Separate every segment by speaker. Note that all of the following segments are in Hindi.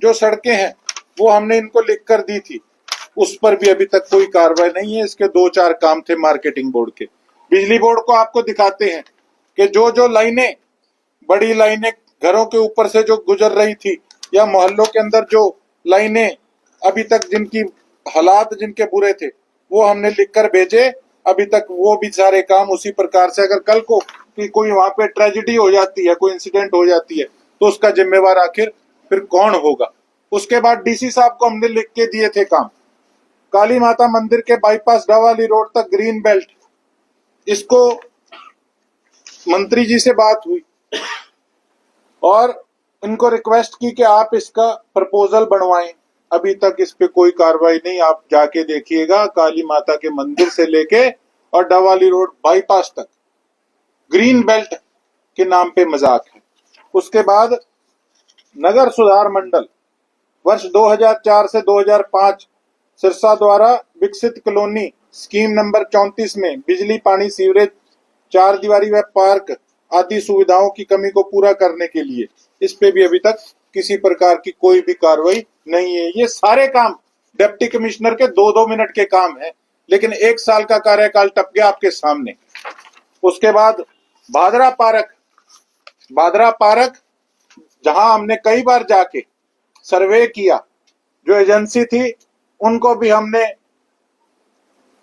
Speaker 1: जो सड़कें हैं वो हमने इनको लिख कर दी थी, उस पर भी अभी तक कोई कार्रवाई नहीं है। इसके 2-4 काम थे मार्केटिंग बोर्ड के। बिजली बोर्ड को आपको दिखाते हैं कि जो जो लाइनें, बड़ी लाइनें घरों के ऊपर से जो गुजर रही थी, या मोहल्लों के अंदर जो लाइनें अभी तक जिनकी हालात जिनके बुरे थे, वो हमने लिख कर भेजे। अभी तक वो भी सारे काम उसी प्रकार से, अगर कल को कोई वहां पे ट्रेजिडी हो जाती है, कोई इंसिडेंट हो जाती है, तो उसका जिम्मेवार आखिर फिर कौन होगा। उसके बाद डीसी साहब को हमने लिख के दिए थे काम, काली माता मंदिर के बाईपास डावाली रोड तक ग्रीन बेल्ट, इसको मंत्री जी से बात हुई और इनको रिक्वेस्ट की कि आप इसका प्रपोजल बनवाएं। अभी तक इस पे कोई कार्रवाई नहीं। आप जाके देखिएगा, काली माता के मंदिर से लेके और डावाली रोड बाईपास तक ग्रीन बेल्ट के नाम पे मजाक है। उसके बाद नगर सुधार मंडल वर्ष 2004 से 2005 सिरसा द्वारा विकसित कॉलोनी स्कीम नंबर 34 में बिजली, पानी, सीवरेज, 4 दीवारी व पार्क आदि सुविधाओं की कमी को पूरा करने के लिए, इस पे भी अभी तक किसी प्रकार की कोई भी कार्रवाई नहीं है। ये सारे काम डिप्टी कमिश्नर के 2-2 मिनट के काम है, लेकिन 1 साल का कार्यकाल टप गया आपके सामने। उसके बाद भादरा पार्क जहां हमने कई बार जाके सर्वे किया, जो एजेंसी थी उनको भी हमने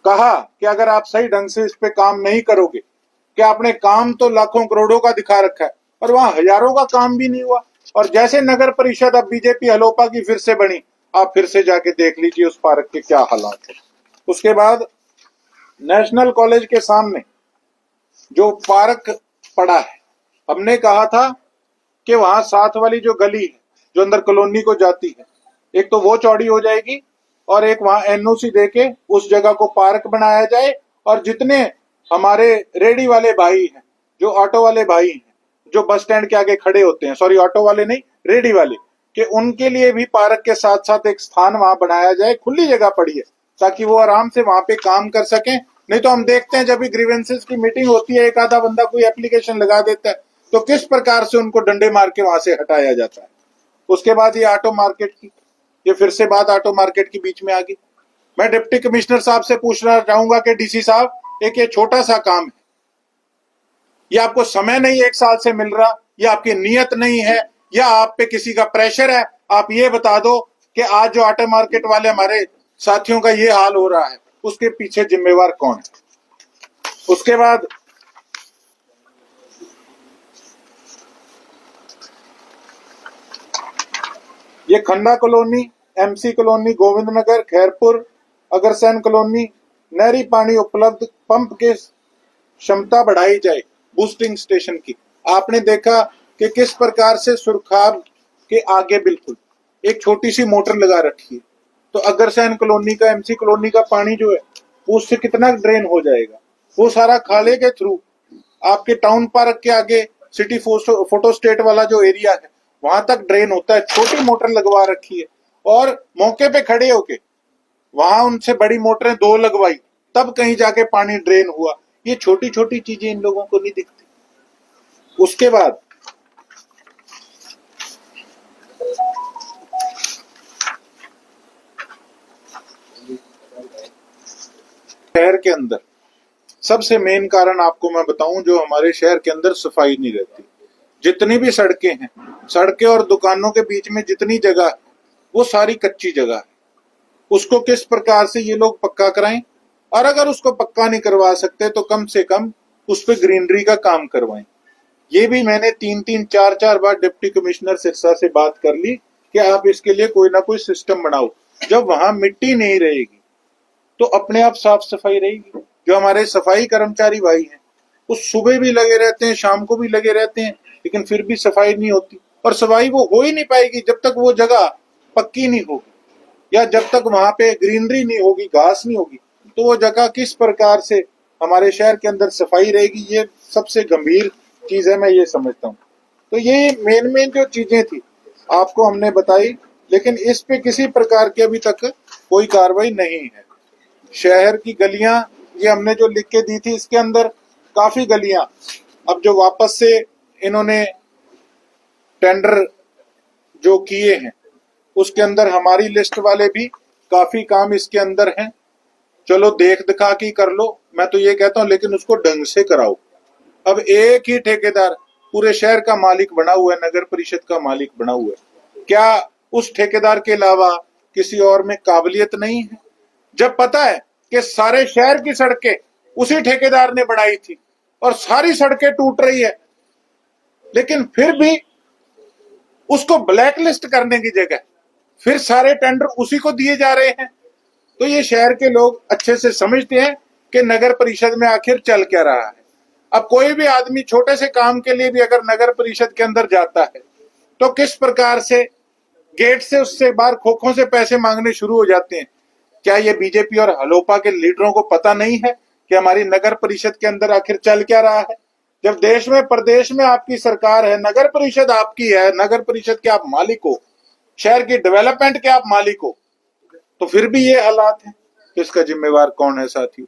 Speaker 1: कहा कि अगर आप सही ढंग से इस पे काम नहीं करोगे, कि आपने काम तो लाखों करोड़ों का दिखा रखा है और वहां हजारों का काम भी नहीं हुआ। और जैसे नगर परिषद अब बीजेपी हलोपा की फिर से बनी, आप फिर से जाके देख लीजिए उस पार्क के क्या हालात है। उसके बाद नेशनल कॉलेज के सामने जो पार्क पड़ा है, हमने कहा था कि वहां साथ वाली जो गली है जो अंदर कॉलोनी को जाती है, एक तो वो चौड़ी हो जाएगी और एक वहां एनओसी देके उस जगह को पार्क बनाया जाए। और जितने हमारे रेडी वाले भाई हैं, जो ऑटो वाले भाई हैं, जो बस स्टैंड के आगे खड़े होते हैं, सॉरी ऑटो वाले नहीं, रेडी वाले, कि उनके लिए भी पार्क के साथ साथ एक स्थान वहां बनाया जाए। खुली जगह पड़ी है ताकि वो आराम से वहां पे काम कर सकें। नहीं तो हम देखते हैं जब भी ग्रीवेंसेस की मीटिंग होती है, एक आधा बंदा कोई एप्लीकेशन लगा देता है, तो किस प्रकार से उनको डंडे मार के वहां से हटाया जाता है। उसके बाद ये ऑटो मार्केट की, ये फिर से बात ऑटो मार्केट की बीच में आ गई। मैं डिप्टी कमिश्नर साहब से पूछना चाहूंगा कि डीसी साहब, एक ये छोटा सा काम है, ये आपको समय नहीं 1 साल से मिल रहा, या आपकी नीयत नहीं है, या आप पे किसी का प्रेशर है, आप ये बता दो कि आज जो ऑटो मार्केट वाले हमारे साथियों का ये हाल हो रहा है, उसके पीछे जिम्मेवार कौन है। उसके बाद ये खंडा colony, MC colony, Govind Nagar, Khairpur, अगरसैन colony, नहरी पानी उपलब्ध, पंप के क्षमता बढ़ाई जाए, बूस्टिंग स्टेशन की। आपने देखा कि किस प्रकार से सुरखाब के आगे बिल्कुल एक छोटी सी मोटर लगा रखी है, तो अगरसैन कॉलोनी का, एमसी कॉलोनी का पानी जो है उससे कितना ड्रेन हो जाएगा। वो सारा खाले के थ्रू आपके टाउन पार्क के आगे सिटी फोटो स्टेट वाला जो एरिया है वहां तक ड्रेन होता है। छोटी मोटर लगवा रखी है और मौके पे खड़े होके वहां उनसे बड़ी मोटरें 2 लगवाई, तब कहीं जाके पानी ड्रेन हुआ। ये छोटी छोटी चीजें इन लोगों को नहीं दिखती। उसके बाद शहर के अंदर सबसे मेन कारण आपको मैं बताऊं, जो हमारे शहर के अंदर सफाई नहीं रहती। जितनी भी सड़कें हैं, सड़कें और दुकानों के बीच में जितनी जगह है, वो सारी कच्ची जगह है। उसको किस प्रकार से ये लोग पक्का कराएं, और अगर उसको पक्का नहीं करवा सकते तो कम से कम उस पर ग्रीनरी का काम करवाएं। ये भी मैंने 3-3, 4-4 बार डिप्टी कमिश्नर सिरसा से बात कर ली कि आप इसके लिए कोई ना कोई सिस्टम बनाओ। जब वहां मिट्टी नहीं रहेगी तो अपने आप साफ सफाई रहेगी। जो हमारे सफाई कर्मचारी भाई हैं वो सुबह भी लगे रहते हैं, शाम को भी लगे रहते हैं, लेकिन फिर भी सफाई नहीं होती। और सफाई वो हो ही नहीं पाएगी जब तक वो जगह पक्की नहीं होगी, या जब तक वहां पे ग्रीनरी नहीं होगी, घास नहीं होगी, तो वो जगह किस प्रकार से हमारे शहर के अंदर सफाई रहेगी। ये सबसे गंभीर चीज है, मैं ये समझता हूँ। तो ये मेन जो चीजें थी आपको हमने बताई, लेकिन इस पे किसी प्रकार की अभी तक कोई कार्रवाई नहीं है। शहर की गलियां, ये हमने जो लिख के दी थी, इसके अंदर काफी गलियां अब जो वापस से इन्होंने टेंडर जो किए हैं उसके अंदर हमारी लिस्ट वाले भी काफी काम इसके अंदर हैं। चलो देख दिखा के कर लो, मैं तो ये कहता हूं, लेकिन उसको ढंग से कराओ। अब एक ही ठेकेदार पूरे शहर का मालिक बना हुआ है, नगर परिषद का मालिक बना हुआ है। क्या उस ठेकेदार के अलावा किसी और में काबिलियत नहीं है? जब पता है कि सारे शहर की सड़कें उसी ठेकेदार ने बनाई थी और सारी सड़कें टूट रही है, लेकिन फिर भी उसको ब्लैकलिस्ट करने की जगह फिर सारे टेंडर उसी को दिए जा रहे हैं। तो ये शहर के लोग अच्छे से समझते हैं कि नगर परिषद में आखिर चल क्या रहा है। अब कोई भी आदमी छोटे से काम के लिए भी अगर नगर परिषद के अंदर जाता है तो किस प्रकार से गेट से उससे बाहर खोखों से पैसे मांगने शुरू हो जाते हैं। क्या ये बीजेपी और हलोपा के लीडरों को पता नहीं है कि हमारी नगर परिषद के अंदर आखिर चल क्या रहा है? जब देश में प्रदेश में आपकी सरकार है, नगर परिषद आपकी है, नगर परिषद के आप मालिक हो, शहर की डेवलपमेंट के आप मालिक हो, तो फिर भी ये हालात है। इसका जिम्मेवार कौन है साथियों?